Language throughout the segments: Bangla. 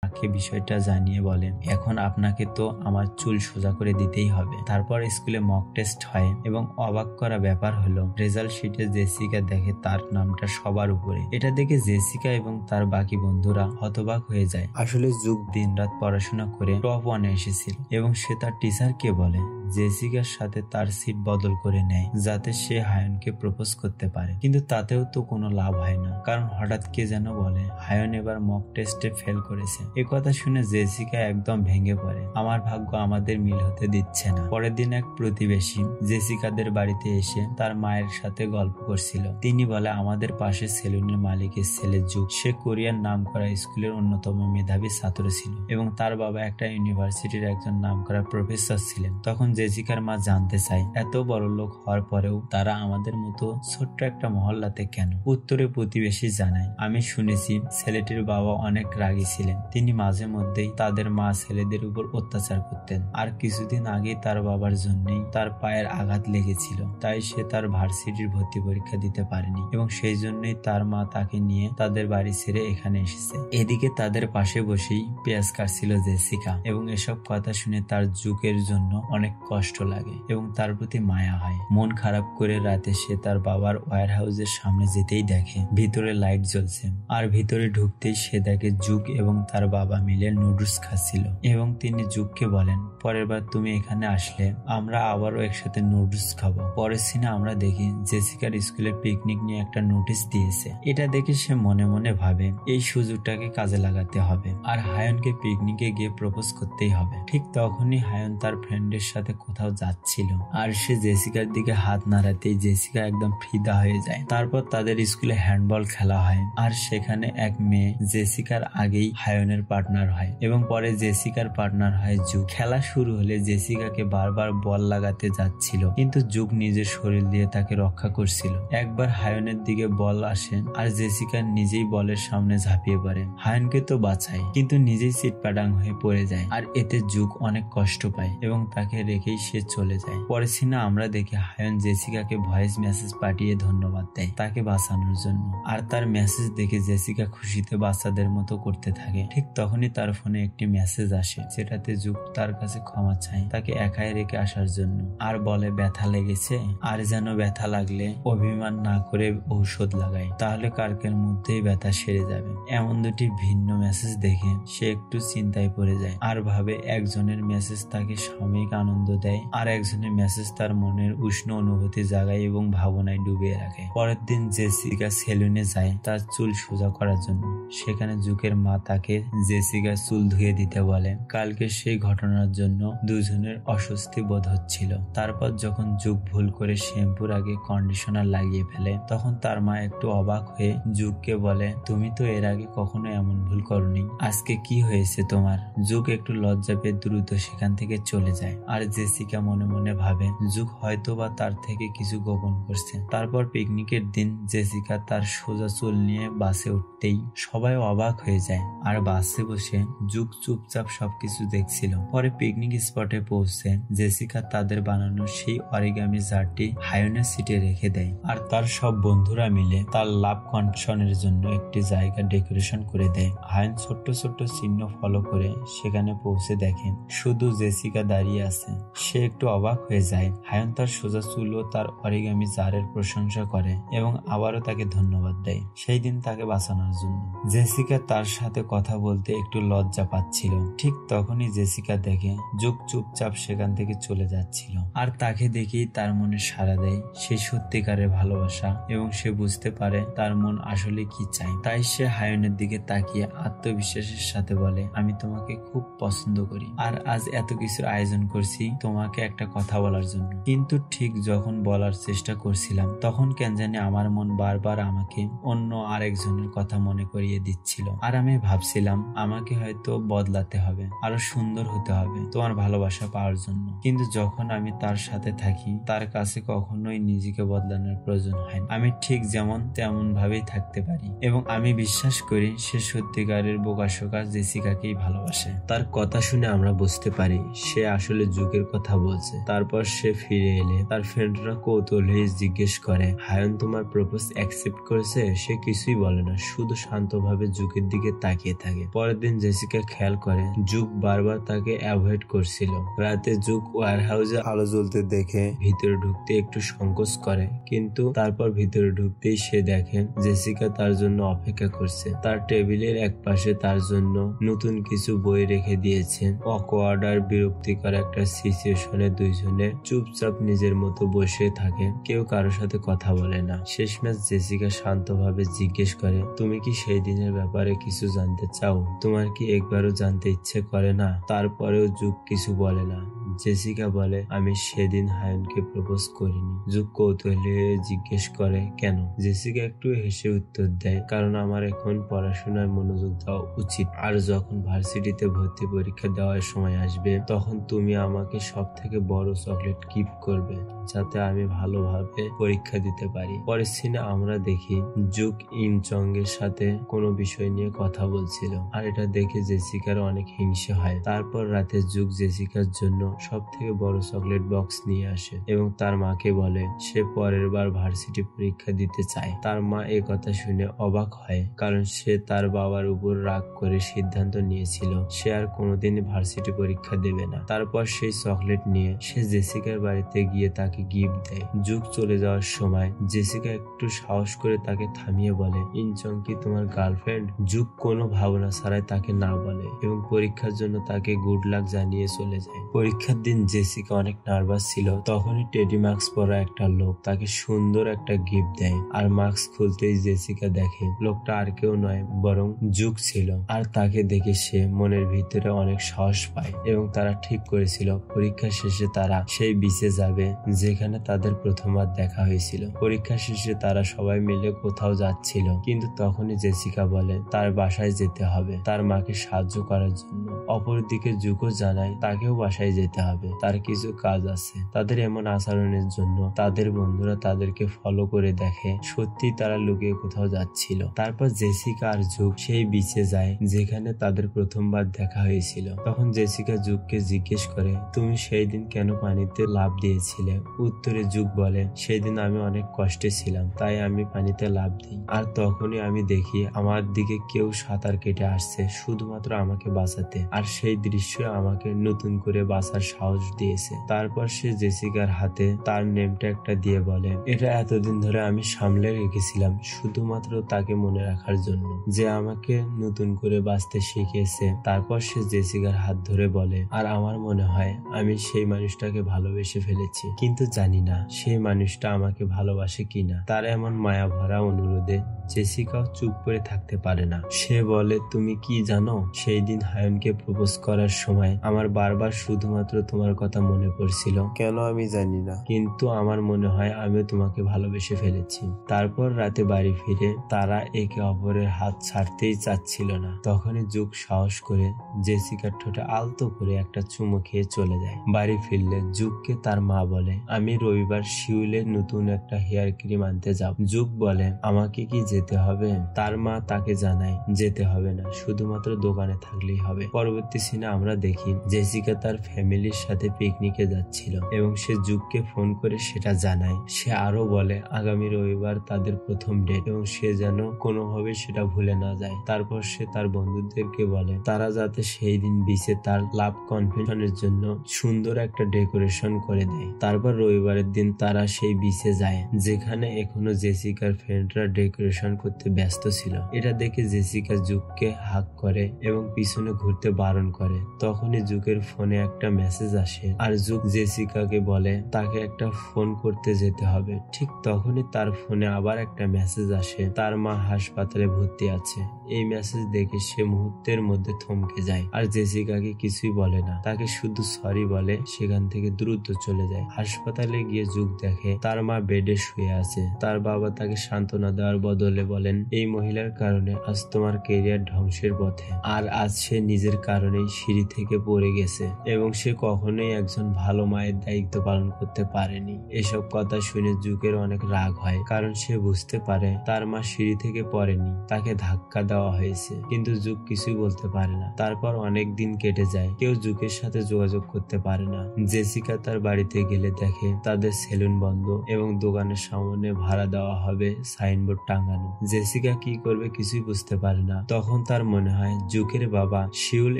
মাকে বিষয়টা জানিয়ে বলে, এখন আপনাকে তো আমার চুল সোজা করে দিতেই হবে। তারপর স্কুলে মক টেস্ট হয় এবং অবাক করা ব্যাপার হলো রেজাল্ট শিটে জেসিকা দেখে তার নামটা সবার উপরে। এটা দেখে জেসিকা এবং তার বাকি বন্ধুরা হতবাক হয়ে যায়। আসলে যুগ দিনরাত পড়াশোনা করে টপ 1 এসেছিল এবং সে তার টিচারকে বলে জেসিকার সাথে তার সিট বদল করে নেয় যাতে সে হায়নকে প্রপোজ করতে পারে। কিন্তু তাতেও তো কোনো লাভ হয় না, কারণ হঠাৎ কে যেন বলে হায়ন এবার মক টেস্টে ফেল করেছে। এ কথা শুনে জেসিকা একদম ভেঙে পড়ে, আমার ভাগ্য আমাদের মিল হতে দিচ্ছে না। পরের দিন এক প্রতিবেশী জেসিকাদের বাড়িতে এসে তার মায়ের সাথে গল্প করছিল। তিনি বলে, আমাদের পাশে সেলুনের মালিকের ছেলে যুগ, সে কোরিয়ার নামকরা স্কুলের অন্যতম মেধাবী ছাত্র ছিল এবং তার বাবা একটা ইউনিভার্সিটির একজন নামকরা প্রফেসর ছিলেন। তখন জেসিকার মা জানতে চায়, এত বড় লোক হওয়ার পরেও তারা আমাদের মতো ছোট্ট একটা মহল্লাতে কেন? উত্তরে প্রতিবেশী জানায়, আমি শুনেছি ছেলেটির বাবা অনেক রাগী ছিলেন। তিনি মাঝে মধ্যেই তাদের মা ছেলেদের উপর অত্যাচার করতেন। আর কিছুদিন আগে তার বাবার জন্যই তার পায়ের আঘাত লেগেছিল, তাই সে তার ভার্সিটির ভর্তি পরীক্ষা দিতে পারেনি এবং সেই জন্যই তার মা তাকে নিয়ে তাদের বাড়ি ছেড়ে এখানে এসেছে। এদিকে তাদের পাশে বসেই পেঁয়াজ কাটছিল জেসিকা এবং এসব কথা শুনে তার যুগের জন্য অনেক কষ্ট লাগে এবং তার প্রতি মায়া হয়। মন খারাপ করে রাতে সে তার বাবার ওয়্যার হাউসের সামনে যেতেই দেখে ভিতরে লাইট জ্বলছে, আর ভিতরে ঢুকতেই সে দেখে যুগ এবং তার বাবা মিলে নুডলস খাচ্ছিল এবং তিনি যুগকে বলেন, পরের বার তুমি এখানে আসলে আমরা আবারও একসাথে নুডলস খাবো। পরের সিনে আমরা দেখি জেসিকার স্কুলে পিকনিক নিয়ে একটা নোটিশ দিয়েছে। এটা দেখে সে মনে মনে ভাবে এই সুযোগটাকে কাজে লাগাতে হবে আর হায়নকে পিকনিকে গিয়ে প্রপোজ করতেই হবে। ঠিক তখনই হায়ন তার ফ্রেন্ডের সাথে কোথাও যাচ্ছিল আর সে জেসিকার দিকে হাত নাড়াতেই জেসিকা একদম ফিদা হয়ে যায়। তারপর তাদের স্কুলে হ্যান্ডবল খেলা হয় আর সেখানে এক মেয়ে জেসিকার আগেই হায়নের পার্টনার হয় এবং পরে জেসিকার পার্টনার হয় যুগ। খেলা শুরু হলে জেসিকাকে বারবার বল লাগাতে যাচ্ছিল কিন্তু যুগ নিজের শরীর দিয়ে তাকে রক্ষা করছিল। একবার হায়নের দিকে বল আসে আর জেসিকা নিজেই বলের সামনে ঝাঁপিয়ে পড়ে। হায়নকে তো বাঁচায় কিন্তু নিজেই চিটপাটাং হয়ে পড়ে যায় আর এতে যুগ অনেক কষ্ট পায় এবং তাকে রেখেই সে চলে যায়। পরে সিনে আমরা দেখি হায়ন জেসিকাকে ভয়েস মেসেজ পাঠিয়ে ধন্যবাদ দেয় তাকে বাঁচানোর জন্য, আর তার মেসেজ দেখে জেসিকা খুশিতে বাচ্চাদের মতো করতে থাকে। ঠিক তখনই তার ফোনে একটি মেসেজ আসে যেটাতে যুগ তার কাছে ক্ষমা চায় তাকে একাই রেখে আসার জন্য, আর বলে ব্যথা লেগেছে আর যেন ব্যথা লাগলে অভিমান না করে ঔষধ লাগায়, তাহলে কালকের মধ্যেই ব্যথা সেরে যাবে। এমন দুটি ভিন্ন মেসেজ দেখে সে একটু চিন্তায় পড়ে যায় আর ভাবে একজনের মেসেজ তাকে সাময়িক আনন্দ দেয় আর একজনের মেসেজ তার মনের উষ্ণ অনুভূতি জাগায় এবং ভাবনায় ডুবিয়ে রাখে। পরের দিন জেসিকা সেলুনে যায় তার চুল সোজা করার জন্য। সেখানে যুগের মা তাকে জেসিকার চুল ধুয়ে দিতে বলে। কালকে সেই ঘটনার জন্য দুজনের অস্বস্তি বোধ হচ্ছিল। তারপর যখন যুগ ভুল করে শ্যাম্পুর আগে কন্ডিশনার লাগিয়ে ফেলে তখন তার মা একটু অবাক হয়ে যুগকে বলে, তুমি তো এর আগে কখনো এমন ভুল করনি, আজকে কি হয়েছে তোমার? যুগ একটু লজ্জা পেয়ে দ্রুত সেখান থেকে চলে যায় আর জেসিকা মনে মনে ভাবে যুগ হয়তো বা তার থেকে কিছু গোপন করছে। তারপর পিকনিকের দিন জেসিকা তার সোজা চুল নিয়ে বাসে উঠতেই সবাই অবাক হয়ে যায় আর বাসে বসে যুগ চুপচাপ সবকিছু দেখছিল। পরে পিকনিক স্পটে পৌঁছে জেসিকা তাদের বানানো সেই অরিগামি জারটি হায়নের সিটে রেখে দেয় আর তার সব বন্ধুরা মিলে তার লাভ কনশনের জন্য একটি জায়গা ডেকোরেশন করে দেয়। হায়ন ছোট্ট ছোট্ট চিহ্ন ফলো করে সেখানে পৌঁছে দেখেন শুধু জেসিকা দাঁড়িয়ে আছে। সে একটু অবাক হয়ে যায়। হায়ন তার সোজা চুল ও তার অরিগামি জারের প্রশংসা করে এবং আবারও তাকে ধন্যবাদ দেয় সেই দিন তাকে বাঁচানোর জন্য। জেসিকা তার সাথে কথা বলতে একটু লজ্জা পাচ্ছিল। ঠিক তখনই জেসিকা দেখে যুগ চুপচাপ সেখান থেকে চলে যাচ্ছিল আর তাকে দেখেই তার মনে সাড়া দেয় সেই সত্যিকারের ভালোবাসা এবং সে বুঝতে পারে তার মন আসলে কি চায়। তাই সে হায়নের দিকে তাকিয়ে আত্মবিশ্বাসের সাথে বলে, আমি তোমাকে খুব পছন্দ করি আর আজ এত কিছুর আয়োজন করছি তোমাকে একটা কথা বলার জন্য। কিন্তু ঠিক যখন বলার চেষ্টা করছিলাম তখন কেন জানি আমার মন বারবার আমাকে অন্য আরেকজনের কথা মনে করিয়ে দিচ্ছিল আর আমি ভাবছিলাম আমাকে হয়তো বদলাতে হবে, আরো সুন্দর হতে হবে তোমার ভালোবাসা পাওয়ার জন্য। কিন্তু যখন আমি তার সাথে থাকি তার কাছে কখনোই নিজেকে বদলানোর প্রয়োজন হয় না। আমি ঠিক যেমন তেমন ভাবেই থাকতে পারি এবং আমি বিশ্বাস করি সে সত্যিকারের বোকাশোকা জেসিকাকেই ভালোবাসে। তার কথা শুনে আমরা বুঝতে পারি সে আসলে যুগের কথা বলছে। তারপর সে ফিরে এলে তার ফ্রেন্ডরা কৌতূহলী জিজ্ঞেস করে, হায়ন তোমার প্রপোজ অ্যাকসেপ্ট করেছে? সে কিছুই বলে না, শুধু শান্তভাবে জুকের দিকে তাকিয়ে থাকে। পরের দিন জেসিকা খেয়াল করে জুক বারবার তাকে অ্যাভয়েড করছিল। রাতে জুক ওয়্যারহাউসে আলো জ্বলতে দেখে ভিতরে ঢুকতে একটু সংকোচ করে, কিন্তু তারপর ভিতরে ঢুকতেই সে দেখে জেসিকা তার জন্য অপেক্ষা করছে। তার টেবিলের এক পাশে তার জন্য নতুন কিছু বই রেখে দিয়েছে। অকওয়ার্ড আর বিরক্তিকর একটা সিচুয়েশনে দুইজনে চুপচাপ নিজের মতো বসে থাকে, কেউ কারোর সাথে কথা বলে না। শেষমেশ জেসিকা শান্তভাবে জিজ্ঞেস করে, তুমি কি সেই দিনের ব্যাপারে কিছু জানতে চাও? তোমার কি একবারও জানতে ইচ্ছে করে না? তারপরেও জুক কিছু বলে না। জেসিকা বলে, আমি সেদিন হায়নকে প্রপোজ করিনি। জুক কৌতূহলী জিজ্ঞেস করে, কেন? জেসিকা একটু হেসে উত্তর দেয়, কারণ আমার এখন পড়াশোনায় মনোযোগ দেওয়া উচিত, আর যখন ভার্সিটিতে ভর্তি পরীক্ষা দেওয়ার সময় আসবে তখন তুমি আমাকে সব থেকে বড় চকলেট গিফট করবে, যাতে আমি ভালোভাবে পরীক্ষা দিতে পারি। পরের সিনে আমরা দেখি জুক ইনচং এর সাথে কোনো বিষয় নিয়ে কথা বলছিল, আর এটা দেখে জেসিকার অনেক হিংসে হয়। তারপর রাতে জুক জেসিকার জন্য সব থেকে বড় চকলেট বক্স নিয়ে আসে এবং তার মাকে বলে সে পরের বার ভার্সিটি পরীক্ষা দিতে চায়। তার মা এ কথা শুনে অবাক হয়, কারণ সে তার বাবার উপর রাগ করে সিদ্ধান্ত নিয়েছিল সে আর কোনোদিন ভার্সিটি পরীক্ষা দেবে না। তারপর সেই চকলেট নিয়ে সে জেসিকার বাড়িতে গিয়ে তাকে গিফট দেয়। জুক চলে যাওয়ার সময় জেসিকা একটু সাহস করে তাকে থামিয়ে বলে, ইনচং কি তোমার গার্লফ্রেন্ড? জুক কোনো ভাবনা ছাড়াই তাকে না বলে এবং পরীক্ষার জন্য তাকে গুড লাক জানিয়ে চলে যায়। পরীক্ষার দিন জেসিকা অনেক নার্ভাস ছিল। তখনই টেডি মাস্ক পরা একটা লোক তাকে সুন্দর একটা গিফট দেয়, আর মাস্ক খুলতেই জেসিকা দেখে লোকটা আর কেউ নয় বরং জুক ছিল। আর তাকে দেখে সে মনের ভিতরে অনেক সাহস পায় এবং তারা ঠিক করেছিল পরীক্ষা শেষে তারা সেই বিচে যাবে যেখানে তাদের প্রথমবার দেখা হয়েছিল। পরীক্ষা শেষে তারা সবাই মিলে কোথাও যাচ্ছিল, কিন্তু তখনই জেসিকা বলে তার বাসায় যেতে হবে তার মাকে সাহায্য করার জন্য। অপরদিকে জুকও জানায় তাকেও বাসায় যেতে হবে, তার কিছু কাজ আছে। তাদের এমন আচরণের জন্য তাদের বন্ধুরা তাদেরকে ফলো করে দেখে সত্যি তারা লুকিয়ে কোথাও যাচ্ছিল। তারপর জেসিকা আর জুক সেই বিচে যায় যেখানে তাদের প্রথমবার দেখা হয়েছিল। তখন জেসিকা জুককে জিজ্ঞেস করে, তুমি সেই দিন কেন পানিতে লাফ দিয়েছিলে? উত্তরে জুক বলে, সেই দিন আমি অনেক কষ্টে ছিলাম, তাই আমি পানিতে লাফ দিই। আর তখনই আমি দেখি আমার দিকে কেউ সাঁতার কেটে আসছে শুধুমাত্র আমাকে বাঁচাতে, আর সেই দৃশ্য আমাকে নতুন করে বাঁচার সাহস দিয়েছে। তারপর সে জেসিকার হাতে তার নেম ট্যাগটা দিয়ে বলে, এটা এতদিন ধরে আমি সামলে রেখেছিলাম শুধুমাত্র তাকে মনে রাখার জন্য, যে আমাকে নতুন করে বাঁচতে শিখিয়েছে। তারপর সে জেসিকার হাত ধরে বলে, আর আমার মনে হয় আমি সেই মানুষটাকে ভালোবেসে ফেলেছি, কিন্তু জানি না সেই মানুষটা আমাকে ভালোবাসে কিনা। তার এমন মায়া ভরা অনুরোধে জেসিকাও চুপ করে থাকতে পারে না। সে বলে, তুমি কি জানো, সেই দিন হায়নকে প্রপোজ করার সময় আমার বারবার শুধুমাত্র তোমার কথা মনে পড়ছিল, কেন আমি জানি না, কিন্তু আমার মনে হয় আমিও তোমাকে ভালোবেসে ফেলেছি। তারপর রাতে বাড়ি ফিরে তারা একে অপরের হাত ছাড়তেই চাচ্ছিল না। তখনই জুক সাহস করে জেসিকার ঠোঁটে আলতো করে একটা চুমু খেয়ে চলে যায়। বাড়ি ফিরলে জুককে তার মা বলে, আমি রবিবার শিউলে নতুন একটা হেয়ার ক্রিম আনতে যাব। জুক বলে, আমাকে কি যেতে হবে? তার মা তাকে জানায় যেতে হবে না, শুধুমাত্র দোকানে থাকলেই হবে। পরবর্তী সিনে আমরা দেখি জেসিকা তার ফ্যামিলির সাথে পিকনিকে যাচ্ছিল এবং সে জুককে ফোন করে সেটা জানায়। সে আরো বলে আগামী রবিবার তাদের প্রথম ডেট এবং সে যেন কোনোভাবে সেটা ভুলে না যায়। তারপর সে তার বন্ধুদেরকে বলে তারা যাতে সেই দিন বিচে তার লাভ কনভেনশনের জন্য সুন্দর একটা ডেকোরেশন করে দেয়। তারপর রবিবারের দিন তারা সেই বিচে যায় যেখানে এখনো জেসিকার ফ্রেন্ডরা ডেকোরেশন করতে ব্যস্ত ছিল। এটা দেখে জেসিকা জুককে হাক করে এবং পিছনে ঘুরতে বারণ করে। তখনই জুকের ফোনে একটা মেসেজ আসে আর জুক জেসিকাকে বলে তাকে একটা ফোন করতে যেতে হবে। ঠিক তখনই তার ফোনে আবার একটা মেসেজ আসে, তার মা হাসপাতালে ভর্তি আছে। এই মেসেজ দেখে সে মুহূর্তের মধ্যে থমকে যায় আর জেসিকাকে কিছুই বলে না, তাকে শুধু সরি বলে সেখান থেকে দ্রুত চলে যায়। হাসপাতালে গিয়ে জুক দেখে তার মা বেডে শুয়ে আছে। তার বাবা তাকে সান্ত্বনা দেওয়ার বদলে বলেন, এই মহিলার কারণে আজ তোমার ক্যারিয়ার ধ্বংসের পথে, আর আজ সে নিজের কারণেই সিঁড়ি থেকে পড়ে গেছে এবং সে কখনোই একজন ভালো মায়ের দায়িত্ব পালন করতে পারেনি। এসব কথা শুনে জুকের অনেক রাগ হয়, কারণ সে বুঝতে পারে তার মা সিঁড়ি থেকে পড়েনি, তাকে ধাক্কা দেওয়া হয়েছে। কিন্তু জুক কিছুই বলতে পারে না। তারপর অনেক দিন কেটে যায়, কেউ জুকের সাথে যোগাযোগ করতে থাকতে পারে না। জেসিকা তার বাড়িতে গেলে দেখে তাদের সেলুন বন্ধ এবং দোকানের সামনে ভাড়া দেওয়া হবে সাইনবোর্ড টাঙানো। জেসিকা কি করবে কিছুই বুঝতে পারে না। তখন তার মনে হয় জুকের বাবা সিউল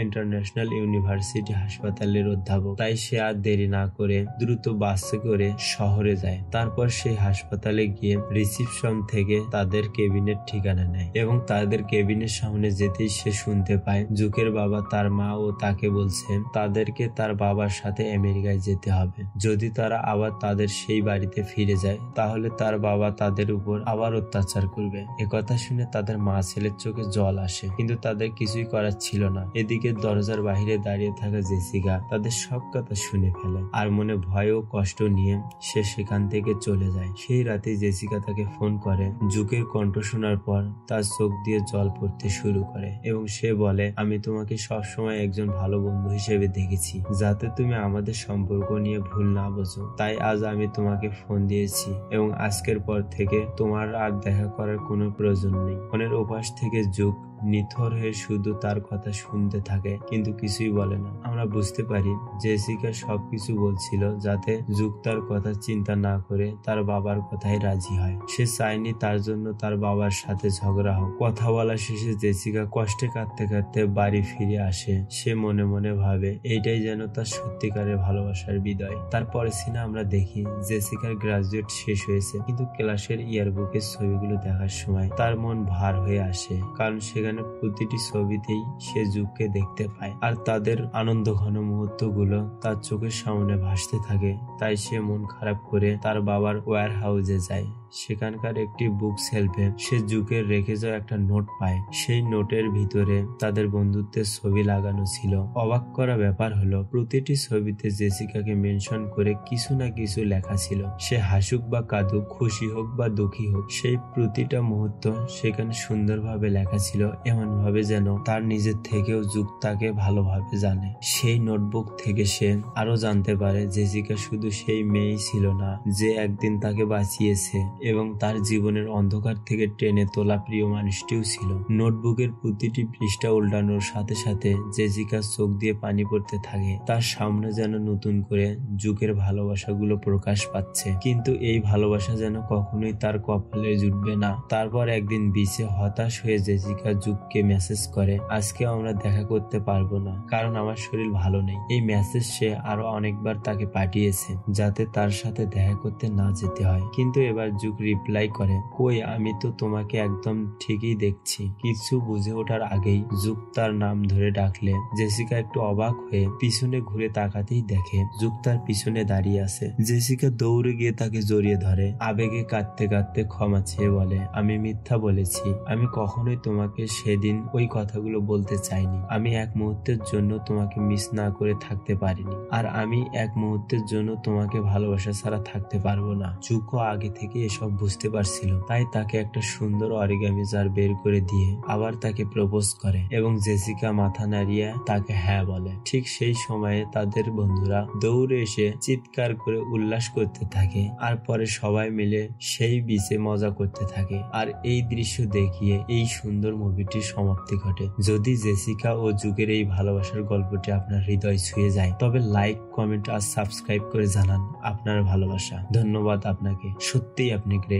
ইন্টারন্যাশনাল ইউনিভার্সিটি হাসপাতালের অধ্যাপক, তাই সে আর দেরি না করে দ্রুত বাসে করে শহরে যায়। তারপর সে হাসপাতালে গিয়ে রিসিপশন থেকে তাদের কেবিনের ঠিকানা নেয় এবং তাদের কেবিনের সামনে যেতেই সে শুনতে পায় জুকের বাবা তার মা ও তাকে বলছে তাদেরকে তার বাবার সাথে আমেরিকায় যেতে হবে। যদি তারা আবার তাদের সেই বাড়িতে ফিরে যায় তাহলে তার বাবা তাদের উপর আবার অত্যাচার করবে। একথা শুনে তাদের মা ছেলের চোখে জল আসে, কিন্তু তাদের কিছুই করার ছিল না। এদিকে দরজার বাহিরে দাঁড়িয়ে থাকা জেসিকা তাদের সব কথা শুনে ফেলে আর মনে ভয় ও কষ্ট নিয়ে সে সেখান থেকে চলে যায়। সেই রাতে জেসিকা তাকে ফোন করে। জুকের কণ্ঠ শোনার পর তার চোখ দিয়ে জল পড়তে শুরু করে এবং সে বলে, আমি তোমাকে সবসময় একজন ভালো বন্ধু হিসেবে দেখেছি, যাতে তুমি আমাদের সম্পর্ক নিয়ে ভুল না বোঝো। তাই আজ আমি তোমাকে ফোন দিয়েছি এবং আজকের পর থেকে তোমার আর দেখা করার কোনো প্রয়োজন নেই। ফোনের ওপাশ থেকে জুক নিথর হয়ে শুধু তার কথা শুনতে থাকে, কিন্তু কিছুই বলে না। আমরা বুঝতে পারি জেসিকা সবকিছু বলছিল যাতে জুক তার কথা চিন্তা না করে তার বাবার কথাই রাজি হয়। সে চায়নি তার জন্য তার বাবার সাথে ঝগড়া হোক। কথা বলা শেষে জেসিকা কষ্টে কাঁদতে কাঁদতে বাড়ি ফিরে আসে। সে মনে মনে ভাবে এইটাই যেন তার সত্যিকারের ভালোবাসার বিদায়। তারপরে সিনে আমরা দেখি জেসিকার গ্রাজুয়েট শেষ হয়েছে, কিন্তু ক্লাসের ইয়ারবুকের ছবিগুলো দেখার সময় তার মন ভার হয়ে আসে, কারণ সেখানে প্রতিটি ছবিতেই সে জুককে দেখতে পায় আর তাদের আনন্দ ঘন মুহূর্ত গুলো তার চোখের সামনে ভাসতে থাকে। তাই সে মন খারাপ করে তার বাবার ওয়্যার হাউসে যায়। সেখানকার একটি বুক সেলফে সে জুকের রেখে যাওয়া একটা নোট পায়। সেই নোটের ভিতরে তাদের বন্ধুত্বের ছবি লাগানো ছিল। অবাক করা ব্যাপার হলো প্রতিটি ছবিতে জেসিকাকে মেনশন করে কিছু না কিছু লেখা ছিল। সে হাসুক বা কাঁদুক, খুশি হোক বা দুঃখী হোক, সেই প্রতিটা মুহূর্ত সেখানে সুন্দরভাবে লেখা ছিল, এমন ভাবে যেন তার নিজের থেকেও জুক তাকে ভালোভাবে জানে। সেই নোটবুক থেকে সে আরো জানতে পারে জেসিকা শুধু সেই মেয়েই ছিল না যে একদিন তাকে বাঁচিয়েছে এবং তার জীবনের অন্ধকার থেকে টেনে তোলা প্রিয় মানুষটিও ছিল। নোটবুকের প্রতিটি পৃষ্ঠা উল্টানোর সাথে সাথে জেসিকার চোখ দিয়ে পানি পড়তে থাকে। তার সামনে যেন নতুন করে জুকের ভালোবাসাগুলো প্রকাশ পাচ্ছে, কিন্তু এই ভালোবাসা যেন কখনোই তার কপালে জুটবে না। তারপর একদিন বিচে হতাশ হয়ে জেসিকা জুককে মেসেজ করে, আজকে আমরা দেখা করতে পারবো না কারণ আমার শরীর ভালো নেই। এই মেসেজ সে আরো অনেকবার তাকে পাঠিয়েছে যাতে তার সাথে দেখা করতে না যেতে হয়, কিন্তু এবার জুক রিপ্লাই করে, কই আমি তো তোমাকে একদম ঠিকই দেখছি। কিছু বুঝে ওঠার আগেই জুক তার নাম ধরে ডাকলে জেসিকা একটু অবাক হয়ে পিছনে ঘুরে তাকাতেই দেখে জুক তার পিছনে দাঁড়িয়ে আছে। জেসিকা দৌড়ে গিয়ে তাকে জড়িয়ে ধরে, আবেগে কাঁদতে কাঁদতে ক্ষমা চেয়ে বলে, আমি মিথ্যা বলেছি, আমি কখনোই তোমাকে সেদিন ওই কথাগুলো বলতে চাইনি। আমি এক মুহূর্তের জন্য তোমাকে মিস না করে থাকতে পারিনি, আর আমি এক মুহূর্তের জন্য তোমাকে ভালোবাসা ছাড়া থাকতে পারবো না। জুকও আগে থেকে এসব বুঝতে পারছিল, তাই তাকে একটা সুন্দর অরিগামি জার বের করে দিয়ে আবার তাকে প্রপোজ করে এবং জেসিকা মাথা নাড়িয়ে তাকে হ্যাঁ বলে। ঠিক সেই সময়ে তাদের বন্ধুরা দৌড়ে এসে চিৎকার করে উল্লাস করতে থাকে আর পরে সবাই মিলে সেই বিচে মজা করতে থাকে। আর এই দৃশ্য দেখিয়ে এই সুন্দর মুভিটির সমাপ্তি ঘটে। যদি জেসিকা ও জুকের এই ভালোবাসার গল্পটি আপনার হৃদয় ছুঁয়ে যায় তবে লাইক, কমেন্ট আর সাবস্ক্রাইব করে জানান আপনার ভালোবাসা। ধন্যবাদ আপনাকে, সত্যিই আপনি গ্রেট।